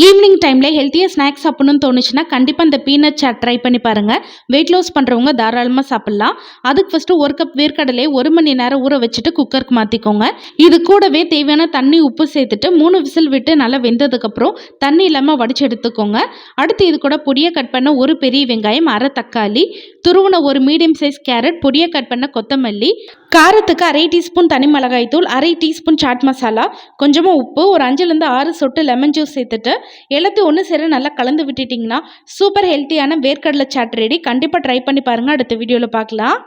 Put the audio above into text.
Evening டைமில் ஹெல்த்தியாக snacks சாப்பிடணும்னு தோணுச்சுன்னா கண்டிப்பாக இந்த பீனட் சாட் ட்ரை பண்ணி பாருங்கள். வெயிட் லாஸ் பண்ணுறவங்க தாராளமாக சாப்பிட்லாம். அதுக்கு ஃபஸ்ட்டு 1 கப் வேர்க்கடலையை 1 மணி நேரம் ஊற வச்சுட்டு குக்கருக்கு மாற்றிக்கோங்க. இது கூடவே தேவையான தண்ணி உப்பு சேர்த்துட்டு 3 விசில் விட்டு நல்லா வெந்ததுக்கப்புறம் தண்ணி இல்லாமல் வடித்து எடுத்துக்கோங்க. அடுத்து இது கூட பொடியை கட் பண்ண ஒரு பெரிய வெங்காயம், அரை தக்காளி, துருவின ஒரு மீடியம் சைஸ் கேரட், பொடியை கட் பண்ண கொத்தமல்லி, காரத்துக்கு அரை டீஸ்பூன் தனி மிளகாய் தூள், அரை டீஸ்பூன் சாட் மசாலா, கொஞ்சமாக உப்பு, ஒரு 5லேருந்து 6 சொட்டு லெமன் ஜூஸ் சேர்த்துட்டு எல்லாத்தையும் ஒன்று சேர நல்லா கலந்து விட்டுட்டிங்கன்னா சூப்பர் ஹெல்த்தியான வேர்க்கடலை சாட் ரெடி. கண்டிப்பாக ட்ரை பண்ணி பாருங்கள். அடுத்த வீடியோவில் பார்க்கலாம்.